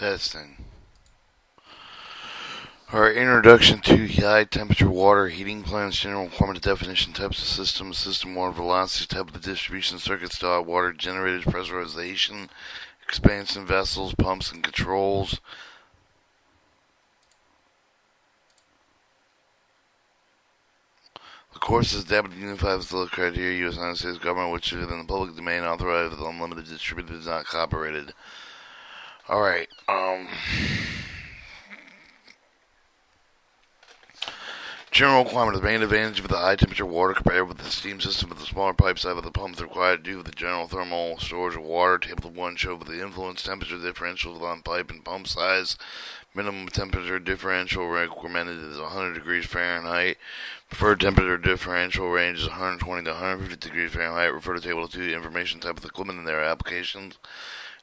Testing. Alright, introduction to high temperature water heating plants, general requirement definition, types of systems, system water velocity, type of the distribution circuits, water generators, pressurization, expansion vessels, pumps and controls. The course is adapted to Unified Facility Criteria, U.S. United States government, which is within the public domain, authorized with unlimited distributed, not copyrighted. Alright, general requirement: the main advantage of the high temperature water compared with the steam system with the smaller pipe size of the pumps required due to the general thermal storage of water. Table 1 shows the influence temperature differentials on pipe and pump size. Minimum temperature differential recommended is 100 degrees Fahrenheit. Preferred temperature differential range is 120 to 150 degrees Fahrenheit. Refer to Table 2, information, type of equipment, and their applications.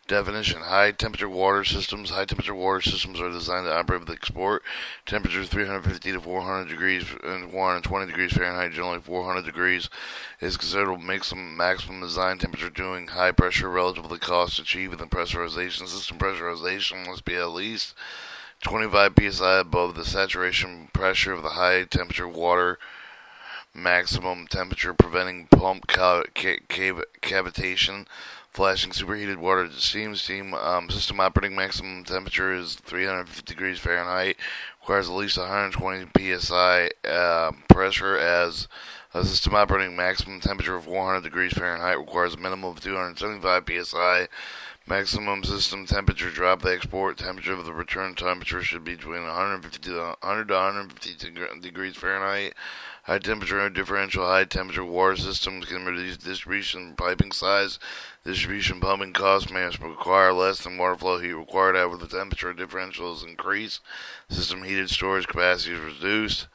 Definition: high temperature water systems. High temperature water systems are designed to operate with export temperatures 350 to 400 degrees and 420 degrees Fahrenheit. Generally 400 degrees is considered maximum design temperature during high pressure relative to the cost achieved in the pressurization system. Pressurization must be at least 25 psi above the saturation pressure of the high temperature water maximum temperature, preventing pump cavitation, flashing superheated water to steam. System operating maximum temperature is 350 degrees Fahrenheit. Requires at least 120 psi pressure, as a system operating maximum temperature of 400 degrees Fahrenheit requires a minimum of 275 psi. Maximum system temperature drop. The export temperature of the return temperature should be between 150 to 150 degrees Fahrenheit. High temperature differential. High temperature water systems can reduce distribution piping size. Distribution pumping costs may require less than water flow heat required after the temperature differential is increased. System heated storage capacity is reduced.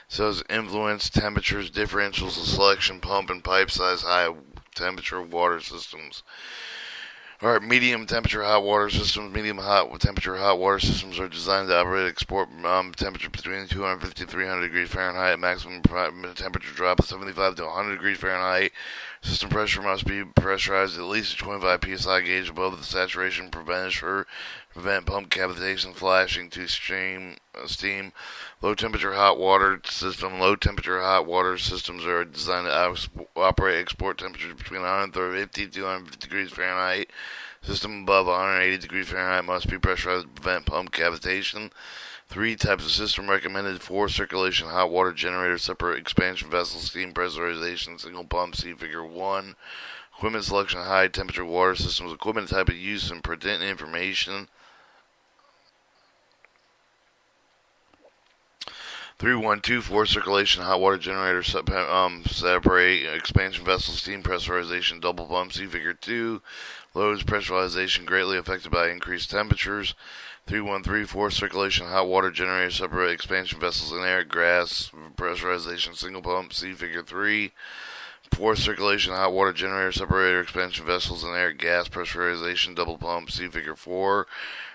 So as influence temperatures differentials of selection pump and pipe size. High temperature water systems. Alright, medium temperature hot water systems. Medium hot temperature hot water systems are designed to operate at export temperature between 250 to 300 degrees Fahrenheit. Maximum temperature drop of 75 to 100 degrees Fahrenheit. System pressure must be pressurized at least a 25 psi gauge above the saturation prevent pump cavitation, flashing to steam. Low temperature hot water system. Low temperature hot water systems are designed to operate export temperatures between 150 to 250 degrees Fahrenheit. System above 180 degrees Fahrenheit must be pressurized to prevent pump cavitation. 3 types of system recommended: 4 circulation hot water generators, separate expansion vessels, steam pressurization, single pump. See Figure 1. Equipment selection: high temperature water systems. Equipment type of use and pertinent information. 312 circulation hot water generators, separate expansion vessels, steam pressurization, double pump. See Figure 2. Loads pressurization greatly affected by increased temperatures. 313 circulation hot water generators, separate expansion vessels in air, gas pressurization, single pump. See Figure 3. 4 circulation hot water generator, separator expansion vessels in air, gas pressurization, double pump. See Figure 4.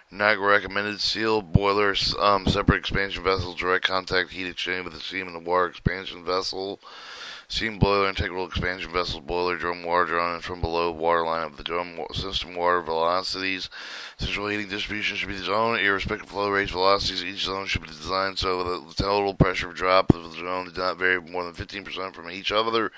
Not recommended: seal boilers, separate expansion vessels, direct contact heat exchange with the steam and the water expansion vessel. Steam boiler, integral expansion vessels, boiler, drum water drawn in from below water line of the drum system, water velocities. Central heating distribution should be zoned, irrespective of flow rates, velocities. Each zone should be designed so that the total pressure drop of the zone does not vary more than 15% from each other.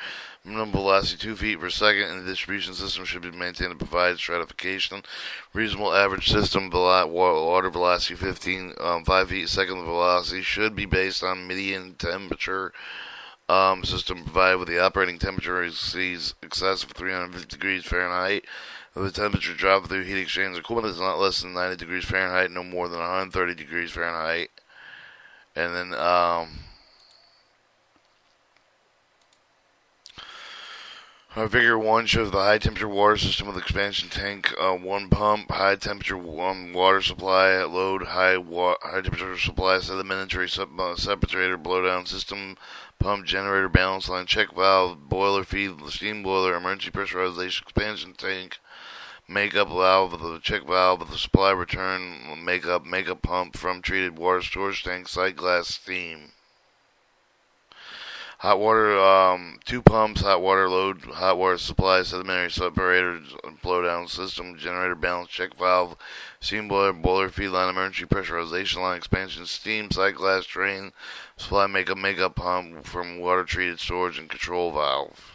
Minimum velocity 2 feet per second, and the distribution system should be maintained to provide stratification. Reasonable average system water velocity 5 feet a second. The velocity should be based on median temperature. System provided with the operating temperature exceeds excess of 350 degrees Fahrenheit. If the temperature drop through heat exchange equipment is not less than 90 degrees Fahrenheit, no more than 130 degrees Fahrenheit. And then, Figure 1 shows the high temperature water system with expansion tank, 1 pump, high temperature water supply at load, high temperature supply, sedimentary separator, blowdown system, pump, generator, balance line, check valve, boiler feed, steam boiler, emergency pressurization, expansion tank, makeup valve, the check valve, the supply return, makeup pump from treated water storage tank, side glass steam. Hot water, 2 pumps, hot water load, hot water supply, sedimentary separator, blowdown system, generator balance, check valve, steam boiler, boiler feed line, emergency pressurization line, expansion, steam, side glass drain, supply makeup pump from water treated storage and control valve.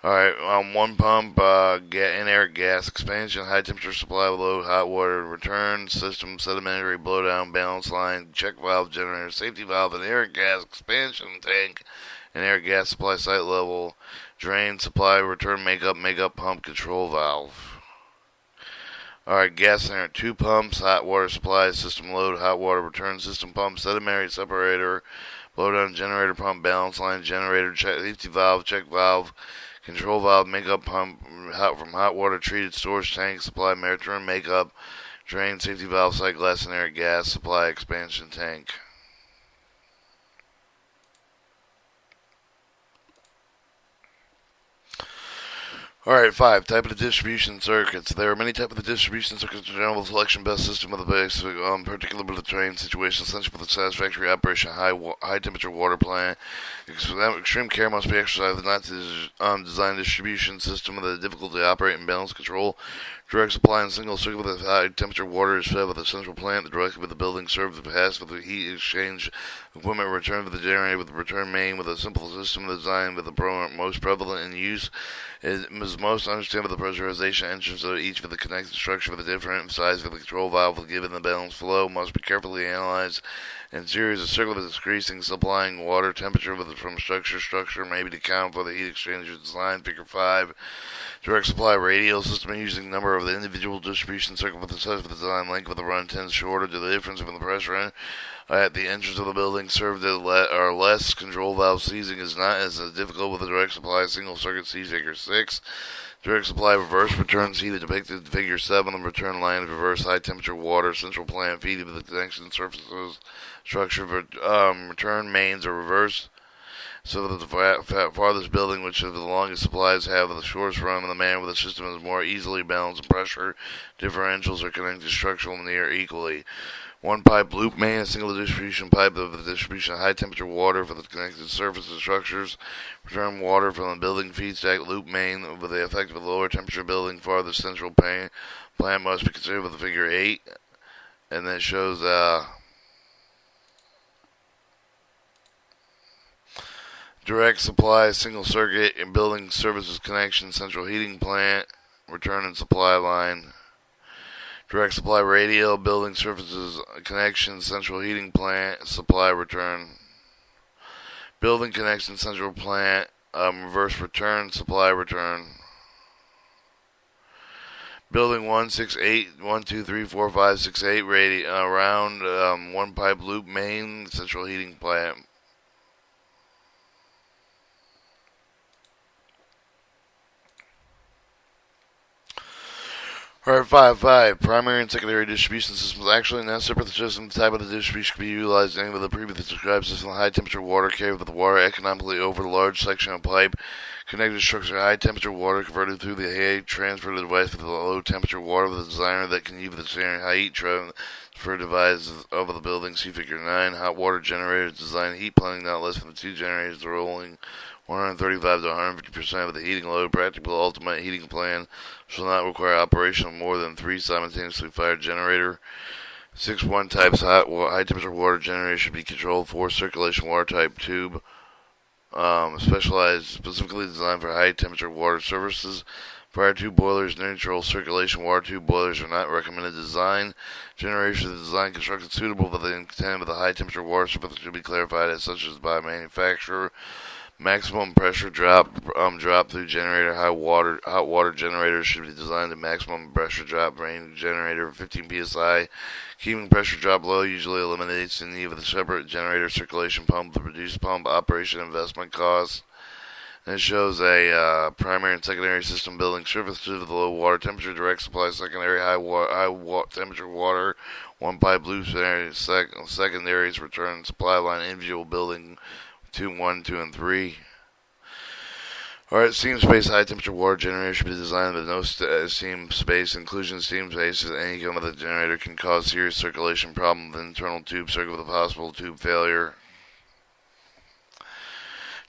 Alright, 1 pump, in-air gas expansion, high temperature supply load, hot water return system, sedimentary blowdown, balance line, check valve, generator, safety valve, and air gas expansion tank, and air gas supply site level, drain, supply, return makeup pump, control valve. Alright, gas center, 2 pumps, hot water supply system load, hot water return system pump, sedimentary separator, blowdown, generator pump, balance line, generator, safety valve, check valve, control valve, makeup pump from hot water treated storage tank, supply, return makeup, drain, safety valve, site glass, and air gas, supply, expansion tank. Alright, 5. Type of the distribution circuits. There are many types of the distribution circuits in general. The selection best system of the base, particular with the terrain situation, essential for the satisfactory operation of high temperature water plant. Extreme care must be exercised not to design distribution system with the difficulty to operate and balance control. Direct supply and single circuit with high temperature water is fed with a central plant directly with the building served the pass with the heat exchange equipment returned with the generator with the return main with a simple system design with the most prevalent in use. It is most understandable the pressurization entrance of each of the connected structure with a different size for the control valve given the balanced flow must be carefully analyzed in series of circuit with decreasing supplying water temperature from structure may be to account for the heat exchanger design. Figure 5. Direct supply radial system using number of the individual distribution circuit with the size of the design length with the run tends shorter to the difference in the pressure at the entrance of the building served or less. Control valve seizing is not as difficult with a direct supply single circuit. See Figure 6. Direct supply reverse return. See the depicted Figure 7. The return line of reverse high temperature water central plant feeding with the connection surfaces structure for return mains are reversed so that the farthest building, which of the longest supplies have the shortest run in the manner where the system is more easily balanced and pressure differentials are connected structural near equally. 1 pipe loop main, a single distribution pipe of the distribution of high temperature water for the connected surfaces structures. Return water from the building feedstock loop main with the effect of a lower temperature building farthest central plant must be considered with the Figure 8. And then it shows direct supply, single circuit, and building services connection, central heating plant, return and supply line. Direct supply radial, building services connection, central heating plant, supply return. Building connection, central plant, reverse return, supply return. Building 168, 1, 2, 3, 4, 5, 6, 8, round, 1 pipe loop main, central heating plant. Alright, 5. Primary and secondary distribution systems. Actually, not separate system. The type of the distribution can be utilized in any of the previously described system. High temperature water carried with the water economically over a large section of pipe. Connected structure. High temperature water converted through the heat transfer device with the low temperature water with a designer that can use the standard high heat transfer device over the building. See Figure 9. Hot water generators design heat planning not less than 2 generators rolling 135 to 150% of the heating load. Practical ultimate heating plan shall not require operation of more than 3 simultaneously fired generator. 6.1 types high temperature water generator should be controlled. 4 circulation water type tube, specifically designed for high temperature water services. Fire tube boilers, neutral circulation water tube boilers are not recommended. Design generation of the design constructed suitable for the intent of the high temperature water service should be clarified as such as by manufacturer. Maximum pressure drop through generator. Hot water generators should be designed to maximum pressure drop range generator 15 psi. Keeping pressure drop low usually eliminates the need of the separate generator circulation pump. The reduced pump operation investment costs. And it shows a primary and secondary system building surfaces with low water temperature, direct supply, secondary high temperature water, 1 pipe loop secondaries, return supply line, individual building 2, 1, 2, and 3. Alright, steam space high temperature water generator should be designed with no steam space. Inclusion of steam space at any kind of the generator can cause serious circulation problem with internal tube circuit with a possible tube failure.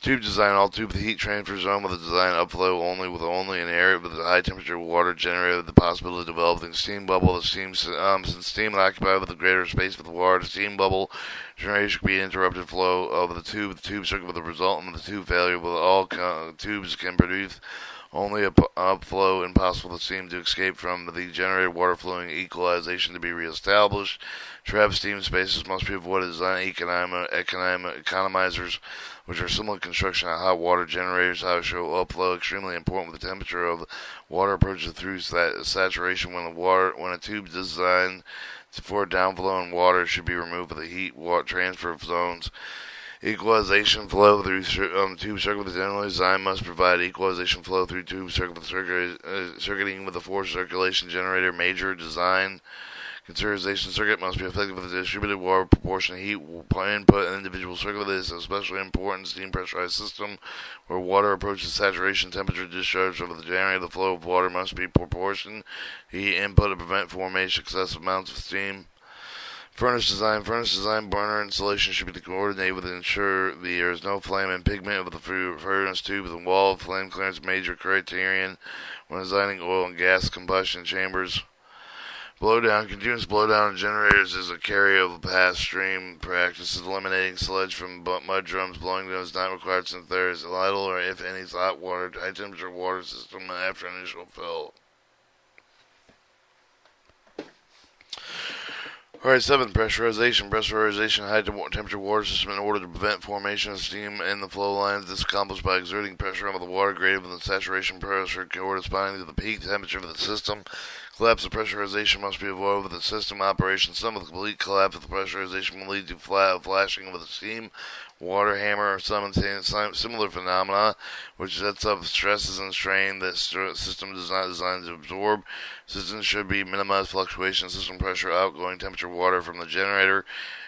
Tube design. All tube with heat transfer zone with a design upflow only an area with a high temperature water generator with the possibility of developing steam bubble. The steam since steam is occupied with a greater space with the water, the steam bubble generation could be interrupted flow of the tube circuit with the result in the tube failure. With all tubes can produce only a upflow impossible for steam to escape from the generated water flowing equalization to be reestablished. Trapped steam spaces must be avoided. Design economizers, which are similar construction of hot water generators, how to show upflow, extremely important with the temperature of water approaches through saturation. When a tube is designed for downflow in water, should be removed with the heat water transfer zones. Equalization flow through tube circuit with the general design must provide equalization flow through tube circuit with circuiting with a forced circulation generator. Major design conservation circuit must be effective with a distributed water proportion heat input in individual circuit. This is especially important in steam pressurized system where water approaches saturation temperature. Discharge of the generator. The flow of water must be proportioned heat input to prevent formation excessive amounts of steam. Furnace design. Burner installation should be coordinated with ensure there is no flame and pigment of the furnace tube. The wall of flame clearance major criterion when designing oil and gas combustion chambers. Blowdown. Continuous blowdown of generators is a carry of past stream practices. Eliminating sludge from mud drums. Blowing does not required since there is little or if any hot water, high temperature water system after initial fill. Alright, 7. Pressurization. High temperature water system in order to prevent formation of steam in the flow lines. This is accomplished by exerting pressure over the water greater than the saturation pressure corresponding to the peak temperature of the system. Collapse of pressurization must be avoided with the system operation. Some of the complete collapse of the pressurization will lead to flashing of the steam, water hammer, or similar phenomena, which sets up stresses and strain that system is not designed to absorb. Systems should be minimize fluctuation system pressure, outgoing temperature water from the generator,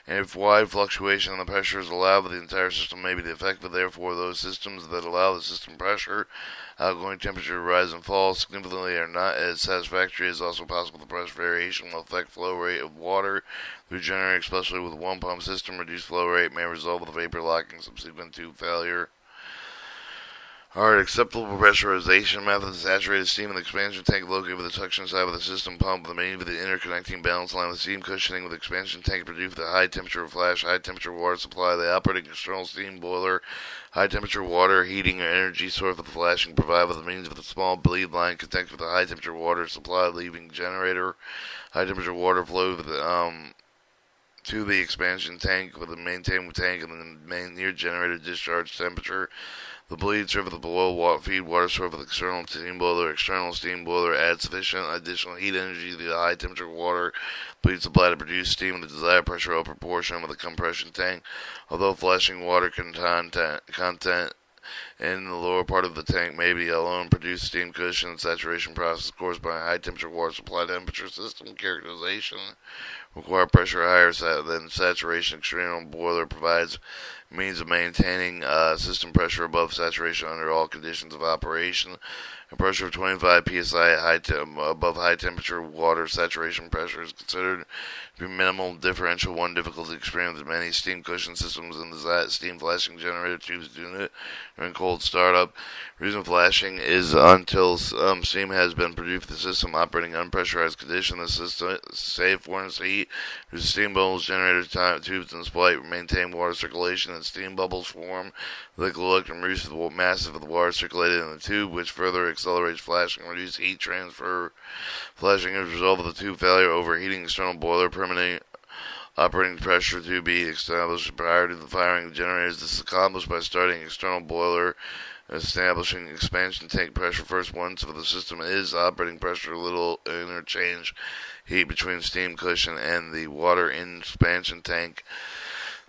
and if wide fluctuation in the pressure is allowed, the entire system may be defective. Therefore, those systems that allow the system pressure, outgoing temperature to rise and fall significantly are not as satisfactory. It is also possible the pressure variation will affect flow rate of water through generator, especially with one pump system. Reduced flow rate may result with vapor locking subsequent tube failure. Alright, acceptable pressurization method. Saturated steam in the expansion tank located with the suction side of the system pump with the main with the interconnecting balance line with steam cushioning with expansion tank produced with a high temperature flash, high temperature water supply. The operating external steam boiler, high temperature water heating or energy source with the flashing provided with the means of the small bleed line connected with a high temperature water supply leaving generator. High temperature water flow with to the expansion tank with the maintained tank and the main near generator discharge temperature. The bleed serve with the below feed water source with external steam boiler. External steam boiler adds sufficient additional heat energy to the high temperature water bleed supply to produce steam with the desired pressure of proportion with the compression tank. Although flashing water content in the lower part of the tank may be alone produce steam cushion and saturation process caused by a high temperature water supply temperature system characterization. Require pressure higher than saturation. External boiler provides means of maintaining system pressure above saturation under all conditions of operation. A pressure of 25 psi above high temperature water saturation pressure is considered to be minimal. Differential one difficulty experienced with many steam cushion systems in the steam flashing generator tubes unit during cold startup. Reason flashing is until steam has been produced the system operating unpressurized condition. The system save furnace heat. There's steam bubbles, generator tubes, and spite maintain water circulation, and steam bubbles form. Liquid electron reduces the mass of the water circulated in the tube, which further accelerates flashing, reduces heat transfer. Flashing is a result of the tube failure, overheating external boiler, permitting operating pressure to be established prior to the firing of generators. This is accomplished by starting external boiler, establishing expansion tank pressure first. Once the system is operating pressure, little interchange heat between steam cushion and the water expansion tank.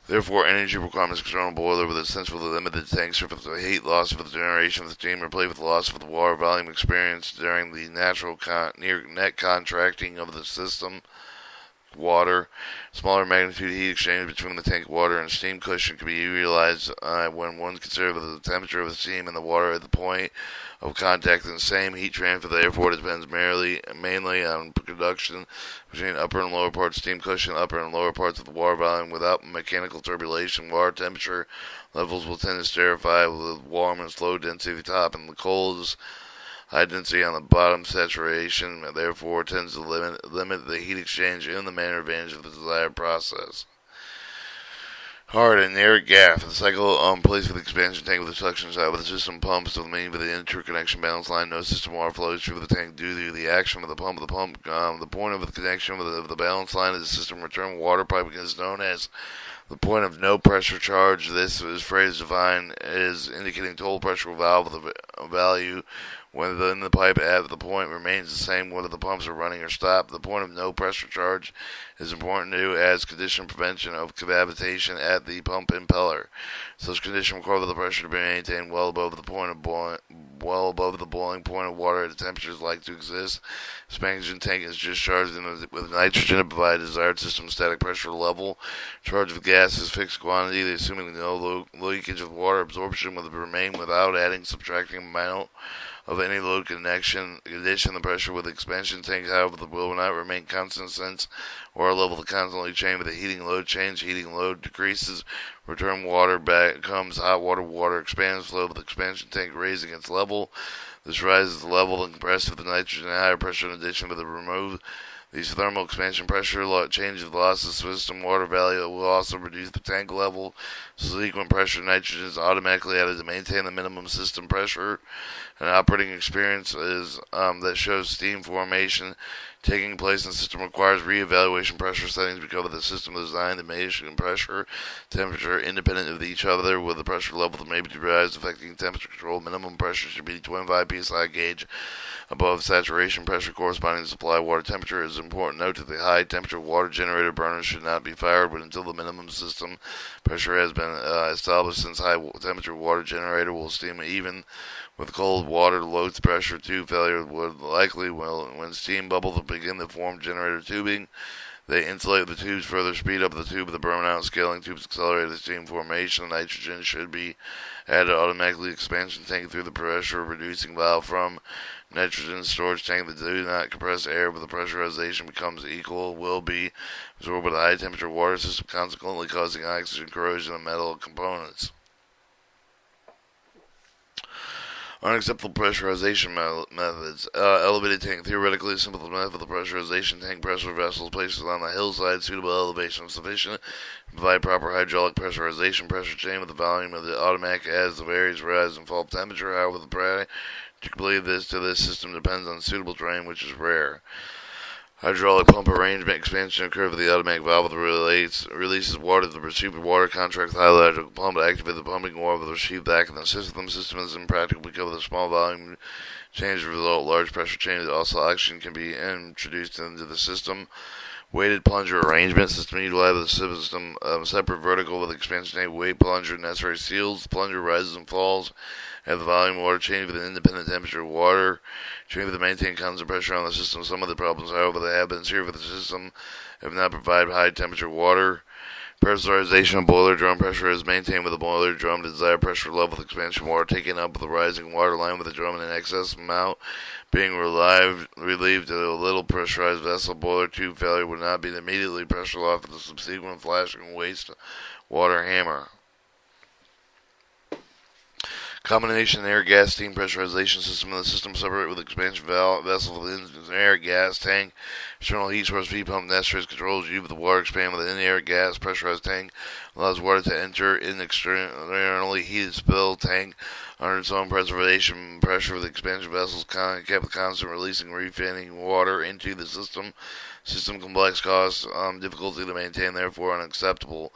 Therefore, energy requirements external boiler with essentially limited tank surface of heat loss of the generation of the steam replaced with the loss of the water volume experienced during the natural near net contracting of the system. water. Smaller magnitude heat exchange between the tank water and steam cushion can be realized when one considers the temperature of the steam and the water at the point of contact in the same. Heat transfer therefore depends mainly on conduction between upper and lower parts of steam cushion, upper and lower parts of the water volume. Without mechanical turbulation, water temperature levels will tend to stratigraph with warm and slow density at the top and the coldest high density on the bottom. Saturation therefore tends to limit the heat exchange in the manner advantage of the desired process. Hard and air gap. The cycle placed with the expansion tank with the suction side with the system pumps to the main with the interconnection balance line. No system water flows through the tank due to the action of the pump. The point of the connection of the balance line is the system return water pipe is known as the point of no pressure charge. This is phrase defined as indicating total pressure valve with a value when the pipe at the point remains the same whether the pumps are running or stopped. The point of no pressure charge is important to as condition prevention of cavitation at the pump impeller. Such condition requires the pressure to be maintained well above the boiling point of water at temperatures like to exist. Expansion tank is discharged with nitrogen to provide desired system static pressure level. Charge of gas is fixed quantity, assuming no leakage of water. Absorption will remain without adding, subtracting amount of any load condition. The pressure with the expansion tank, however, will not remain constant since water level will constantly change with the heating load change. Heating load decreases, return water back comes hot water. Water expands, flow with the expansion tank raising its level. This rises the level and compressed with the nitrogen at higher pressure. In addition, with the remove these thermal expansion pressure change of the loss of system water value will also reduce the tank level. Subsequent pressure nitrogen is automatically added to maintain the minimum system pressure. An operating experience is that shows steam formation taking place in the system requires reevaluation pressure settings because of the system is designed to maintain pressure, temperature independent of each other, with the pressure level that may be revised affecting temperature control. Minimum pressure should be 25 psi gauge above saturation pressure corresponding to supply water temperature. It is important to note that the high temperature water generator burners should not be fired but until the minimum system pressure has been established, since high temperature water generator will steam even with cold water. Low pressure tube failure would likely when steam bubbles begin to form generator tubing. They insulate the tubes, further speed up the tube of the burnout. Scaling tubes accelerate the steam formation. Nitrogen should be added automatically expansion tank through the pressure reducing valve from nitrogen storage tank that do not compress air, but the pressurization becomes equal, will be absorbed by the high temperature water system, consequently causing oxygen corrosion of metal components. Unacceptable pressurization methods. Elevated tank. Theoretically, a simple method of the pressurization tank pressure vessels placed on the hillside. Suitable elevation sufficient to provide proper hydraulic pressurization. Pressure change with the volume of the automatic as the varies rise and fall temperature. However, the practically this system depends on suitable terrain, which is rare. Hydraulic pump arrangement expansion occurs with the automatic valve that releases water to the received water. Contracts the hydraulic pump to activate the pumping water with the received back in the system. System is impractical because of the small volume change result. Large pressure changes. Also, oxygen can be introduced into the system. Weighted plunger arrangement system utilizes the system separate vertical with expansion tank weight plunger necessary seals. The plunger rises and falls at the volume of water change with an independent temperature of water. Change with the maintain constant pressure on the system. Some of the problems, however, that have been serious with the system have not provided high temperature water. Pressurization of boiler drum pressure is maintained with the boiler drum. The desired pressure level with expansion water taken up with the rising water line with the drum in an excess amount being relieved to a little pressurized vessel. Boiler tube failure would not be immediately pressure off with the subsequent flashing waste water hammer. Combination air gas steam pressurization system. In the system separate with expansion valve vessel with an air gas tank. External heat source V pump necessary controls you with the water expand with an air gas pressurized tank. Allows water to enter in externally heated spill tank under its own preservation pressure with expansion vessels kept with constant releasing refilling water into the system. System complex cost difficulty to maintain, therefore unacceptable.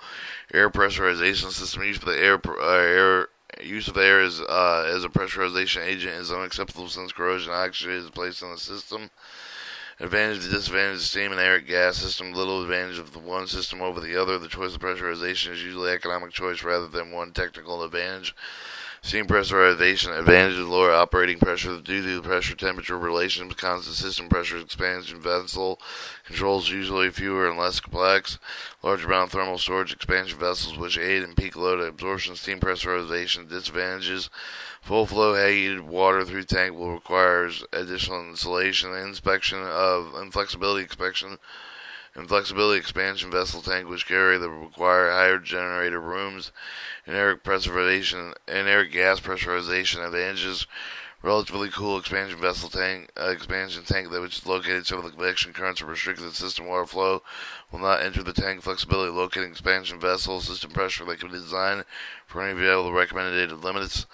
Air pressurization system used for the use of air as a pressurization agent is unacceptable since corrosion oxygen is placed in the system. Advantage and disadvantage of steam and air gas system. Little advantage of the one system over the other. The choice of pressurization is usually economic choice rather than one technical advantage. Steam pressurization advantages: lower operating pressure due to the pressure temperature relation. Constant system pressure expansion vessel controls usually fewer and less complex. Large amount of thermal storage expansion vessels which aid in peak load absorption. Steam pressurization disadvantages: full flow heated water through tank will require additional insulation, inspection of inflexibility inspection. Flexibility expansion vessel tank which carry the require higher generator rooms. Inert gas pressurization advantages: relatively cool expansion vessel tank, expansion tank that which is located so the convection currents are restricted to system water flow will not enter the tank. Flexibility locating expansion vessel system pressure that can be designed for any available recommended limits.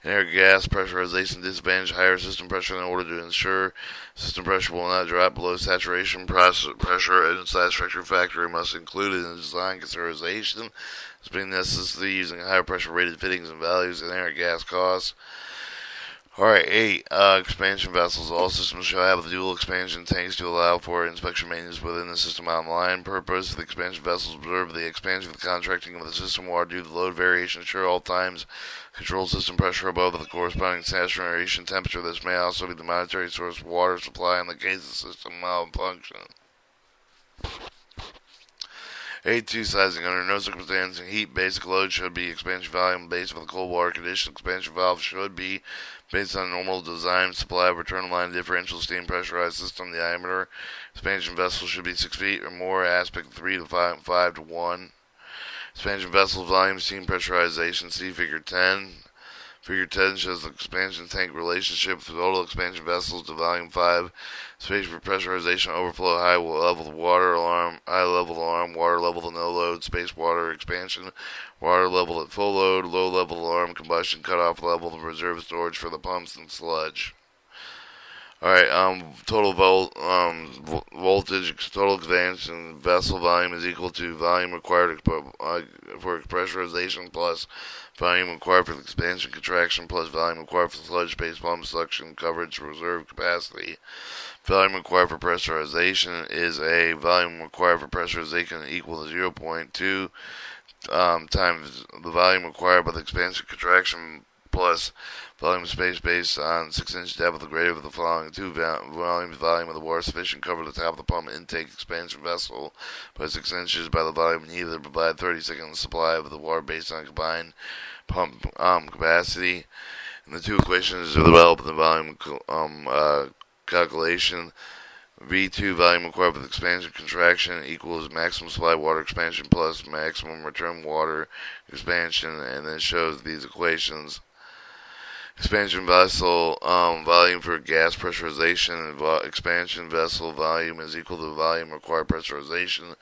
Inert gas pressurization disadvantage: higher system pressure in order to ensure system pressure will not drop below saturation pressure, and satisfactory factor must include in the design consideration. It's being necessary using higher pressure rated fittings and values. Inert gas costs. Alright, 8. Expansion vessels. All systems shall have the dual expansion tanks to allow for inspection maintenance within the system online. Purpose: the expansion vessels observe the expansion of the contracting of the system water due to load variation. Ensure all times control system pressure above the corresponding saturation temperature. This may also be the monetary source of water supply in the case of system malfunction. 8.2 sizing. Under no circumstance heat basic load should be expansion volume based on the cold water condition. Expansion valve should be based on normal design. Supply of return line differential steam pressurized system diameter. Expansion vessel should be 6 feet or more. Aspect 3 to 5 to 1. Expansion vessel volume steam pressurization. See Figure 10. Figure 10 shows the expansion tank relationship for total expansion vessels to volume 5. Space for pressurization overflow: high level water alarm, high level alarm, water level to no load, space water expansion, water level at full load, low level alarm combustion, cutoff level, and reserve storage for the pumps and sludge. Alright, total voltage, total expansion vessel volume is equal to volume required for pressurization plus volume required for the expansion contraction plus volume required for sludge space pump suction coverage reserve capacity. Volume required for pressurization is a volume required for pressurization equal to 0.2 times the volume required by the expansion contraction plus volume space based on 6-inch depth greater than the following two volumes: volume of the water sufficient cover the top of the pump intake expansion vessel by 6 inches by the volume needed to provide 30-second supply of the water based on combined pump capacity. And the two equations are developed in the volume calculation. V2 volume required for the expansion contraction equals maximum supply water expansion plus maximum return water expansion, and then shows these equations. Expansion vessel volume for gas pressurization and expansion vessel volume is equal to volume required pressurization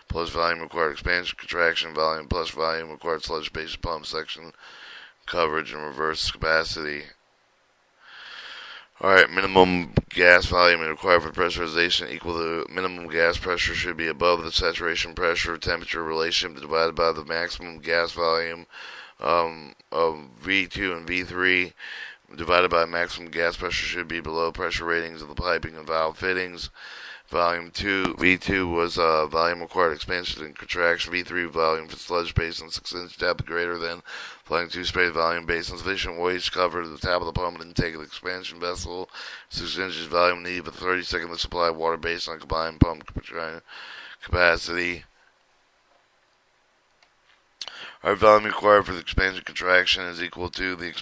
plus volume required expansion contraction volume plus volume required sludge base pump section coverage and reverse capacity. Alright, minimum gas volume required for pressurization equal to minimum gas pressure should be above the saturation pressure temperature relationship divided by the maximum gas volume of V2 and V3 divided by maximum gas pressure should be below pressure ratings of the piping and valve fittings. Volume 2, V2 was volume required expansion and contraction. V3 volume for sludge basin 6-inch depth greater than volume 2 space volume basin. Sufficient waste cover to the top of the pump and intake of the expansion vessel. 6 inches volume needed for 30-second supply water based on combined pump capacity. Our volume required for the expansion contraction is equal to the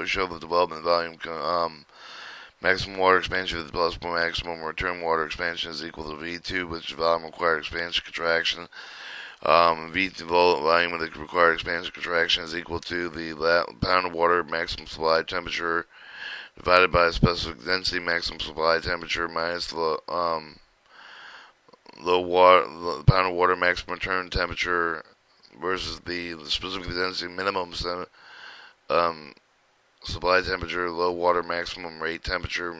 show the development volume. Maximum water expansion plus maximum return water expansion is equal to V2, which is volume required expansion contraction. V2 volume of the required expansion contraction is equal to the pound of water maximum supply temperature divided by specific density maximum supply temperature minus the pound of water maximum return temperature versus the specific density minimum supply temperature, low water maximum rate temperature,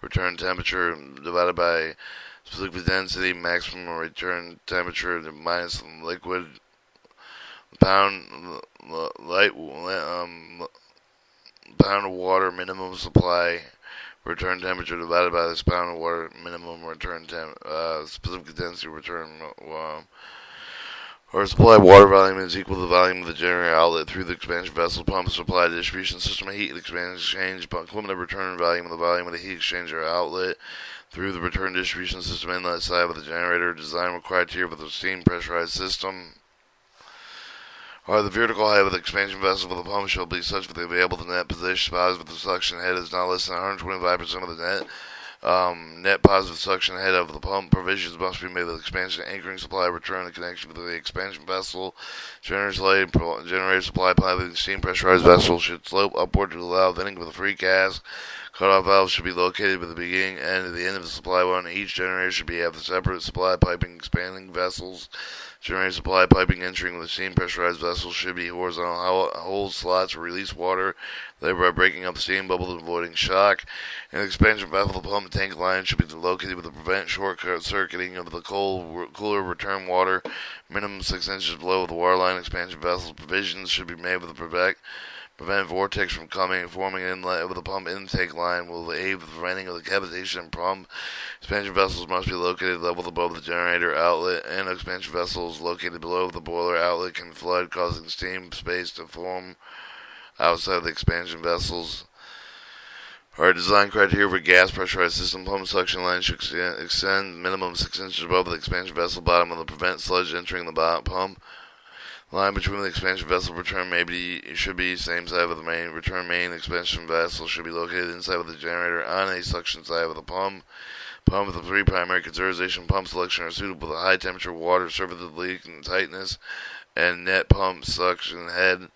return temperature divided by specific density maximum return temperature minus liquid pound of water minimum supply return temperature divided by this pound of water minimum return specific density return. or supply water volume is equal to the volume of the generator outlet through the expansion vessel pump supply distribution system heat exchange equivalent of return volume of the volume of the heat exchanger outlet through the return distribution system inlet side of the generator. Design criteria for the steam pressurized system. The vertical height of the expansion vessel for the pump shall be such that the available net position positive of the suction head is not less than 125% of the net positive suction head of the pump. Provisions must be made with expansion anchoring supply return in connection with the expansion vessel. Generator supply pipe of the steam pressurized vessel should slope upward to allow venting with a free gas. Cutoff valves should be located at the beginning and at the end of the supply one. Each generator should have the separate supply piping expanding vessels. Generator supply piping entering the steam pressurized vessel should be horizontal hole slots to release water, thereby breaking up steam bubbles and avoiding shock. An expansion vessel pump tank line should be located to prevent short circuiting of the cooler return water. Minimum 6 inches below the water line. Expansion vessel provisions should be made with the prevent vortex from forming an inlet of the pump intake line will aid with preventing of the cavitation and pump. Expansion vessels must be located level above the generator outlet, and expansion vessels located below the boiler outlet can flood, causing steam space to form outside the expansion vessels. Design criteria for gas pressurized system pump suction line should extend minimum 6 inches above the expansion vessel bottom to prevent sludge entering the pump. Line between the expansion vessel return should be same side of the main return main. Expansion vessel should be located inside of the generator on a suction side of the pump. Pump with the 3 primary conservation pump selection are suitable to high temperature water, surface leak and tightness, and net pump suction head.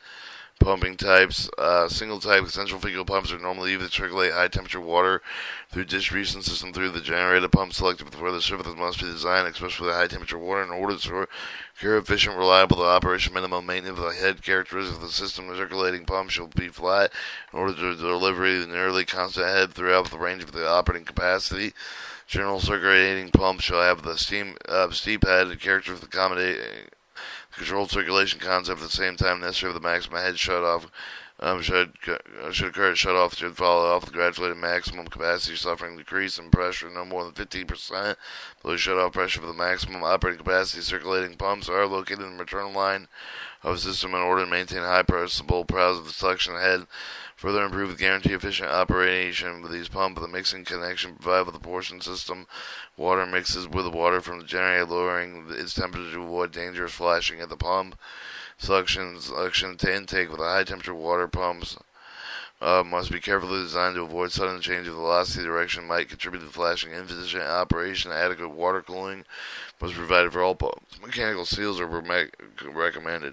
Pumping types. Single type central fecal pumps are normally used to circulate high temperature water through distribution system through the generator. Pump selected for the surface must be designed especially for the high temperature water in order to secure efficient, reliable operation. Minimum maintenance of the head characteristics of the system. The circulating pump should be flat in order to deliver a nearly constant head throughout the range of the operating capacity. General circulating pump shall have the steep head characteristics accommodate controlled circulation concept at the same time necessary for the maximum head shutoff should occur. Shutoff should follow off the graduated maximum capacity, suffering decrease in pressure no more than 15% below shutoff pressure for the maximum operating capacity. Circulating pumps are located in the return line of the system in order to maintain high pressable positive suction head. Further improve the guarantee efficient operation with these pumps. The mixing connection provided with the portion system. Water mixes with the water from the generator, lowering its temperature to avoid dangerous flashing at the pump. Suction to intake with the high temperature water pumps must be carefully designed to avoid sudden change of velocity direction might contribute to flashing. Insufficient operation. Adequate water cooling must be provided for all pumps. Mechanical seals are recommended.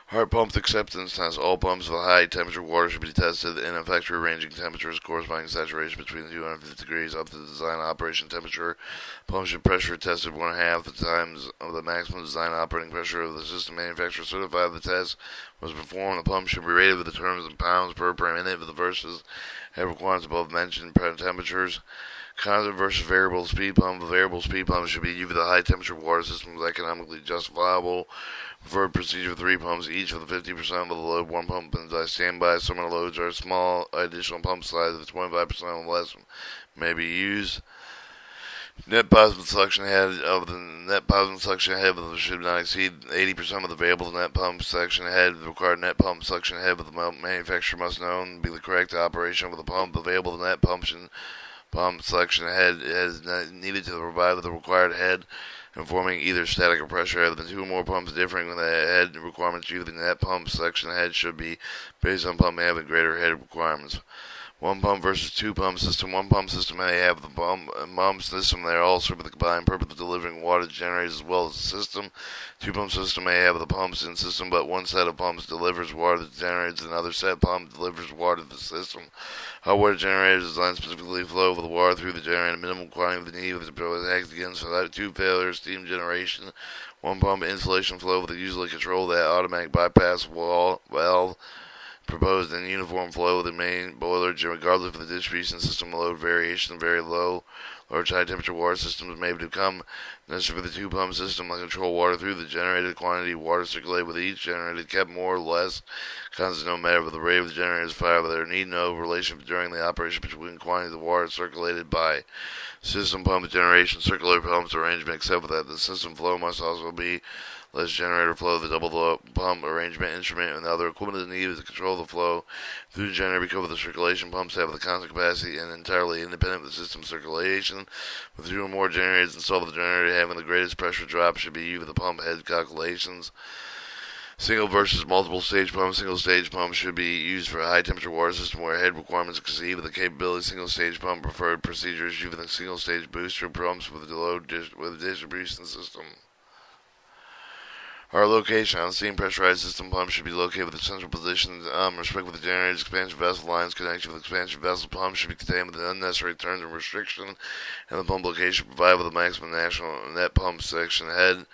Hard pump acceptance test. All pumps with high temperature water should be tested in a factory ranging temperatures corresponding saturation between 250 degrees up to the design operation temperature. Pumps should pressure tested 1/2 the times of the maximum design operating pressure of the system. Manufacturer certified the test was performed. The pump should be rated with the terms in pounds per minute with the versus have requirements above mentioned temperatures. Constant versus variable speed pump. The variable speed pump should be used with a high temperature water system is economically justifiable. Preferred procedure 3 pumps each for the 50% of the load. 1 pump and standby. Summer loads are small. Additional pump size of 25% or less may be used. Net positive suction head should not exceed 80% of the available net pump suction head. The required net pump suction head of the manufacturer must known be the correct operation of the pump. Available net pump suction head is needed to provide with the required head, informing either static or pressure head. The 2 or more pumps differing with the head requirements used. The net pump suction head should be based on pump having greater head requirements. 1 pump versus 2 pump system. 1 pump system may have the pump system. They are all served with the combined purpose of delivering water to generators as well as the system. 2 pump system may have the pumps in system, but one set of pumps delivers water to generators, and another set of pump delivers water to the system. Hot water generators designed specifically to flow with the water through the generator. Minimum quantity of the need to protect against without 2 failures. Steam generation. 1 pump insulation flow with a usually controlled that automatic bypass valve. Proposed in uniform flow with the main boiler, regardless of the distribution system load variation, very low Large high temperature water systems may become necessary for the two pump system to control water through the generated quantity of water circulated with each generator kept more or less constant no matter the rate of the generator's fire, but there need no relationship during the operation between quantities of water circulated by system pump generation circular pumps arrangement, except for that the system flow must also be less generator flow. The double pump arrangement instrument and other equipment is needed to control the flow through the generator because the circulation pumps have the constant capacity and entirely independent of the system circulation. With two or more generators installed, the generator having the greatest pressure drop should be used for the pump head calculations. Single versus multiple stage pump. Single stage pump should be used for a high temperature water system where head requirements exceed the capability. Single stage pump preferred procedure is using the single stage booster pumps with the distribution system. Our location on the steam pressurized system pump should be located with the central position. Respect with the generator's expansion vessel lines. Connection with the expansion vessel pump should be contained with unnecessary turns and restriction. And the pump location provided with the maximum national net pump section head.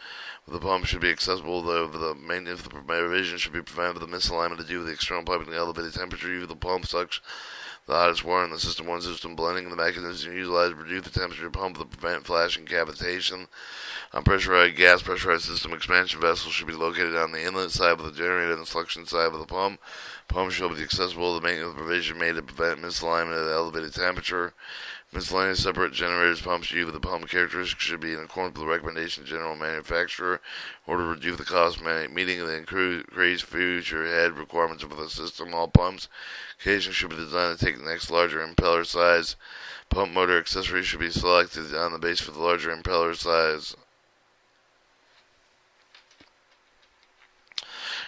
The pump should be accessible, though the maintenance of the revision should be prevented with the misalignment to do with the external piping and the elevated temperature of the pump such the hottest water in the system. One system blending the mechanism utilized to reduce the temperature of the pump to prevent flashing cavitation. On pressurized gas pressurized system expansion vessels should be located on the inlet side of the generator and the suction side of the pump. Pump should be accessible. The maintenance provision made to prevent misalignment at the elevated temperature. Miscellaneous separate generators pumps used with the pump characteristics should be in accordance with the recommendation of general manufacturer in order to reduce the cost meeting the increased future head requirements of the system. All pumps occasionally should be designed to take the next larger impeller size. Pump motor accessories should be selected on the base for the larger impeller size.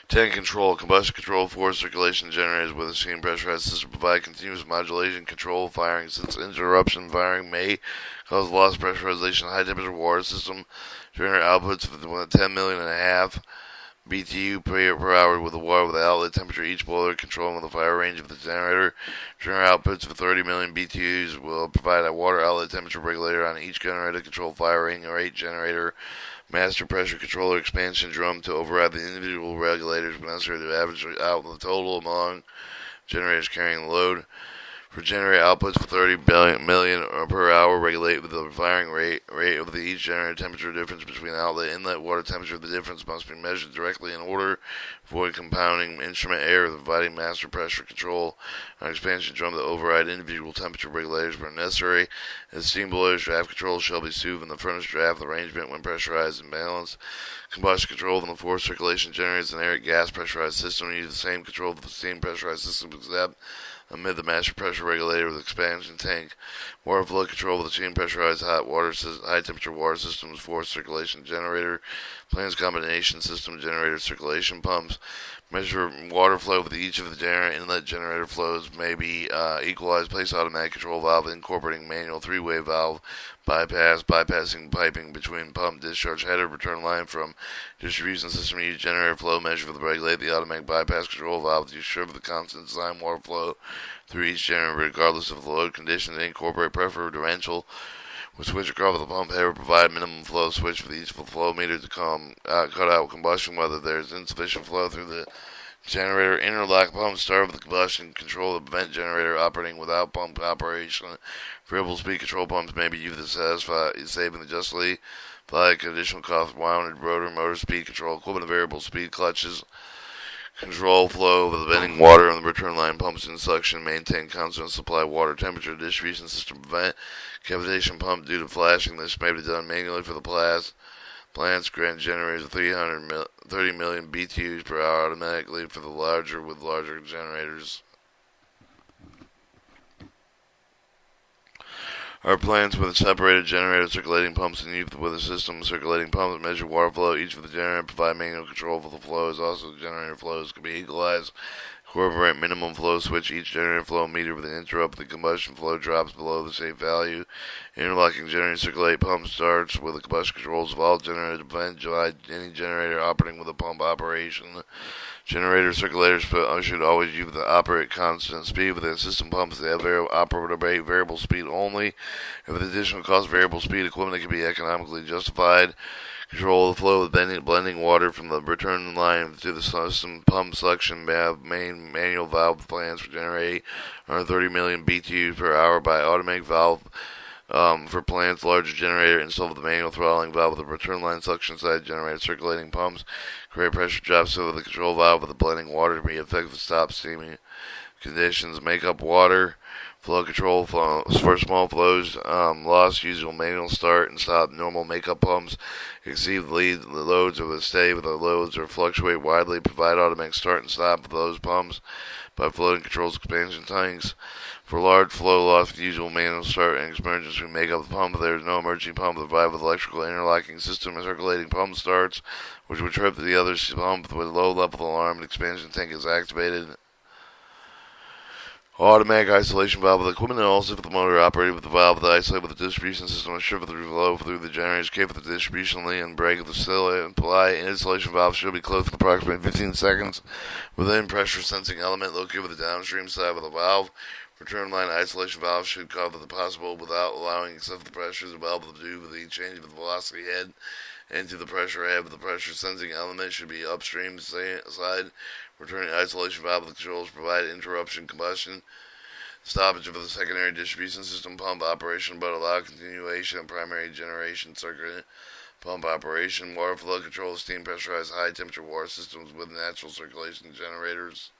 Tank control, combustion control, force circulation generators with a steam pressurized system provide continuous modulation control firing. Since interruption firing may cause loss of pressurization, high temperature water system generator outputs of 10 million and a half BTU per hour with the water with the outlet temperature each boiler controlling the fire range of the generator. Generator outputs of 30 million BTUs will provide a water outlet temperature regulator on each generator to control firing or 8 generator master pressure controller expansion drum to override the individual regulators when necessary to average out the total among generators carrying the load. For generator outputs for 30 million per hour, regulate with the firing rate of the each generator temperature difference between outlet and inlet water temperature. The difference must be measured directly in order to avoid compounding instrument error, providing master pressure control on expansion drum to override individual temperature regulators where necessary. As steam boilers, draft control shall be soothed in the furnace draft arrangement when pressurized and balanced. Combustion control in the forced circulation generators and air gas pressurized system use the same control for the steam pressurized system except amid the master pressure regulator with expansion tank. Water flow control with the steam pressurized high temperature water systems, forced circulation generator, plans combination system generator circulation pumps. Measure water flow with each of the generator inlet generator flows may be equalized. Place automatic control valve incorporating manual 3-way valve bypassing piping between pump discharge header return line from distribution system. Use generator flow measure to regulate the automatic bypass control valve to ensure the constant design water flow through each generator regardless of the load conditions. Incorporate preferential with switch across the pump header. Provide minimum flow switch for each flow meter to cut out combustion whether there is insufficient flow through the generator. Interlock pump start with the combustion control the prevent generator operating without pump operation. Variable speed control pumps may be used to satisfy saving the justly applied additional cost. Wound rotor motor speed control equipment. Variable speed clutches control flow of the bending water on the return line pumps in suction. Maintain constant supply water temperature. Distribution system prevent cavitation pump due to flashing. This may be done manually for the plants. Grand generators of 30 million BTUs per hour automatically for the larger generators. Our plants with separated generator circulating pumps and used with a system of circulating pumps measure water flow. Each of the generator provide manual control for the flows. Also, the generator flows can be equalized. Incorporate minimum flow switch each generator flow meter with an interrupt. The combustion flow drops below the safe value. Interlocking generator circulate pump starts with the combustion controls of all generators to prevent any generator operating with a pump operation. Generator circulators should always use the operate constant speed with the system pumps. They have operate variable speed only. If with additional cost variable speed equipment can be economically justified. Control the flow of blending water from the return line to the system pump suction main manual valve plans for generate 30 million BTUs per hour by automatic valve For plants, larger generator installed with a manual throttling valve with a return line suction side generator circulating pumps. Create pressure drops so the control valve with the blending water to be effective to stop steaming conditions. Make up water. Flow control for small flows. Loss usual manual start and stop. Normal makeup pumps exceed the loads or stay with the loads or fluctuate widely. Provide automatic start and stop of those pumps by floating controls expansion tanks. For large flow loss, the usual manual start and emergency make up the pump. If there is no emergency pump, provide with electrical interlocking system and circulating pump starts, which would trip the other pump with low level alarm and expansion tank is activated. Automatic isolation valve with equipment and also with the motor operated with the valve that isolate with the distribution system and shift the flow through the generator's cable with the distribution lead and break of the still and apply. An installation valve should be closed for approximately 15 seconds within pressure sensing element located with the downstream side of the valve. Return line isolation valve should cover the possible without allowing excessive pressure. The valve will do with the change of the velocity head into the pressure head. The pressure sensing element should be upstream side. Returning isolation valve controls provide interruption combustion stoppage of the secondary distribution system pump operation, but allow continuation of primary generation circuit pump operation. Water flow control steam pressurized high temperature water systems with natural circulation generators.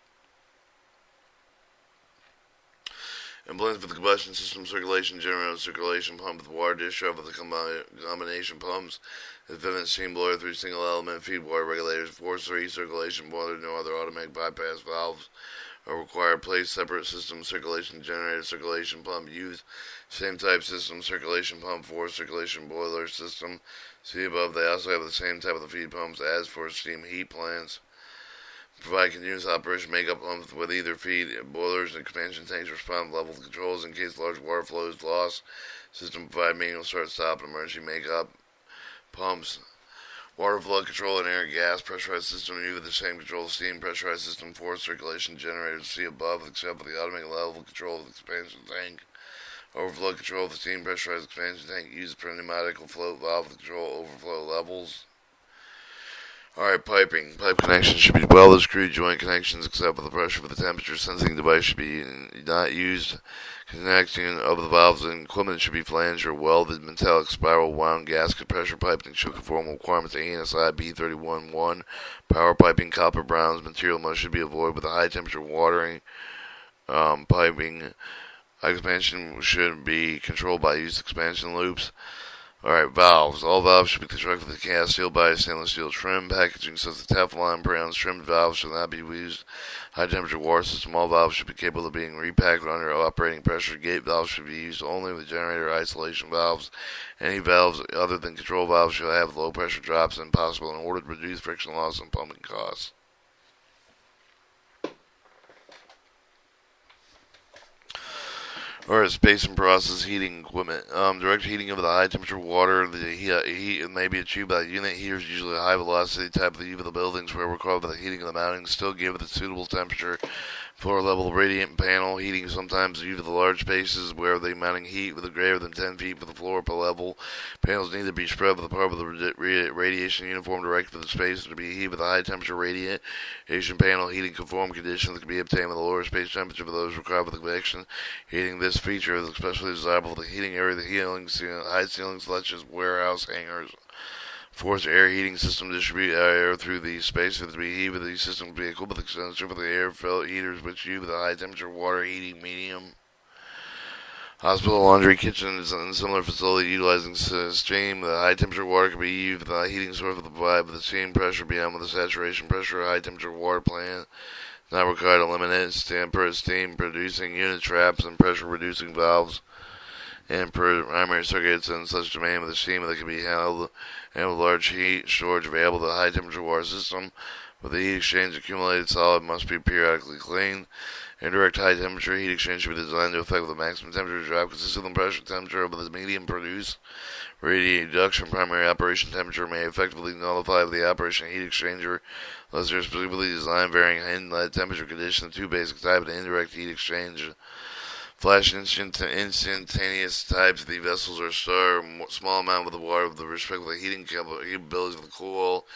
And blends with the combustion system circulation generator circulation pump with water discharge with the combination pumps. Equivalent steam blower through single element feed water regulators. Force recirculation boiler. No other automatic bypass valves are required. Place separate system circulation generator circulation pump used. Same type system circulation pump for circulation boiler system. See above. They also have the same type of the feed pumps as for steam heat plants. Provide continuous operation makeup pumps with either feed boilers and expansion tanks. Respond level controls in case large water flow is lost. System provide manual start stop and emergency makeup pumps. Water flow control and air gas pressurized system with the same control steam pressurized system for circulation generators. See above except for the automatic level control of the expansion tank. Overflow control of the steam pressurized expansion tank. Use pneumatic float valve to control overflow levels. Alright, piping. Pipe connections should be welded, screwed joint connections except for the pressure for the temperature sensing device should be not used. Connecting of the valves and equipment should be flanged or welded metallic spiral wound gasket pressure piping should conform requirements ANSI B31-1. Power piping copper bronze material must should be avoided with a high temperature watering. Piping expansion should be controlled by use of expansion loops. Alright, valves. All valves should be constructed with cast steel by stainless steel trim. Packaging such as Teflon, bronze trimmed valves should not be used. High temperature water system. All valves should be capable of being repacked under operating pressure. Gate valves should be used only with generator isolation valves. Any valves other than control valves should have low pressure drops and possible in order to reduce friction loss and pumping costs. Or space and process heating equipment. Direct heating of the high temperature water. The heat may be achieved by unit heaters, usually a high velocity type of the buildings where required by the heating of the mounting. Still give it a suitable temperature. Floor level radiant panel heating sometimes due to the large spaces where the mounting heat with a greater than 10 feet for the floor per level. Panels need to be spread with a part of the radiation uniform directed for the space to be heated with a high temperature radiation panel heating conform conditions that can be obtained with a lower space temperature for those required for the convection heating. This feature is especially desirable for the heating area, high ceilings such as warehouse hangars. Forced air heating system distribute air through the space for the heat with the system to be equipped with extension for the air filled heaters which use with a high temperature water heating medium. Hospital laundry kitchens and similar facility utilizing steam. The high temperature water can be used with a heating source to provide with the steam pressure beyond with the saturation pressure. High temperature water plant not required to eliminate steam producing unit traps and pressure reducing valves and primary circuits and such demand with the steam that can be held and with large heat storage available. The high temperature water system with the heat exchange accumulated solid must be periodically cleaned. Indirect high temperature heat exchange should be designed to effect the maximum temperature drop consistent with the pressure temperature of the medium produced. Radiant reduction primary operation temperature may effectively nullify the operation heat exchanger unless they are specifically designed varying inlet temperature conditions. Two basic types of indirect heat exchange. Flash instantaneous types. The vessels are stored a small amount with the water with respect to the heating capabilities of the coil.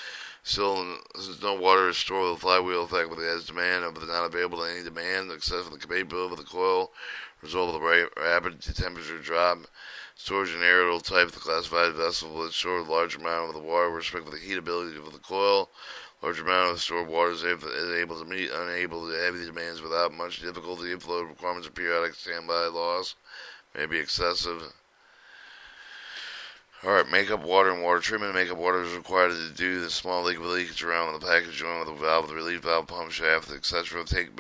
Still, since no water is stored with the flywheel effect, but it has demand but not available to any demand, except for the capability of the coil, result of the rapid temperature drop. Storage and aerial type of the classified vessel will store a large amount of the water with respect to the heatability of the coil. Large amount of stored water is able to meet unable to heavy demands without much difficulty. Flow requirements of periodic standby loss may be excessive. Alright, makeup water and water treatment. Makeup water is required to do the small leakage around the package joint with the valve, the relief valve, pump shaft, etc. Take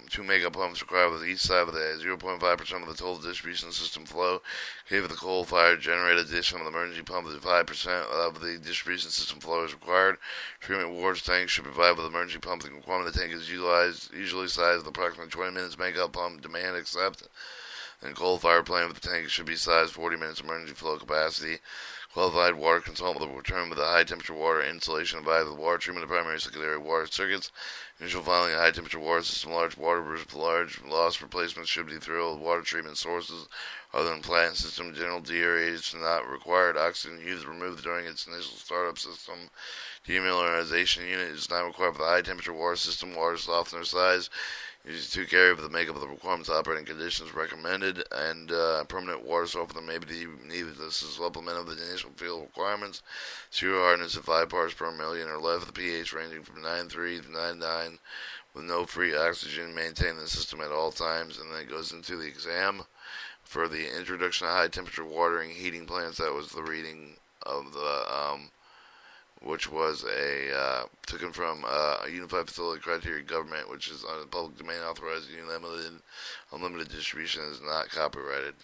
two makeup pumps required with each side of the 0.5% of the total distribution system flow. Give the coal-fired generator addition of the emergency pump to 5% of the distribution system flow is required. Treatment water tanks should provide with emergency pump. The requirement of the tank is usually sized with approximately 20 minutes makeup pump demand except. And coal-fired plant with the tank should be sized 40 minutes emergency flow capacity. Qualified water consultant will return with the high temperature water installation via the water treatment of primary and secondary water circuits. Initial filing a high temperature water system, large loss replacements should be through water treatment sources other than plant system. General deaeration not required. Oxygen used removed during its initial startup system. Demineralization unit is not required for the high temperature water system. Water softener size. Uses 2 carry for the makeup of the requirements operating conditions recommended, and permanent water softener may be needed as a supplement of the initial field requirements. Zero hardness at 5 parts per million or less, the pH ranging from 9.3 to 9.9 with no free oxygen maintained in the system at all times. And then it goes into the exam for the introduction of high temperature watering heating plants. That was the reading of the which was taken from a Unified Facility Criteria Government, which is on the public domain authorized unlimited distribution, is not copyrighted.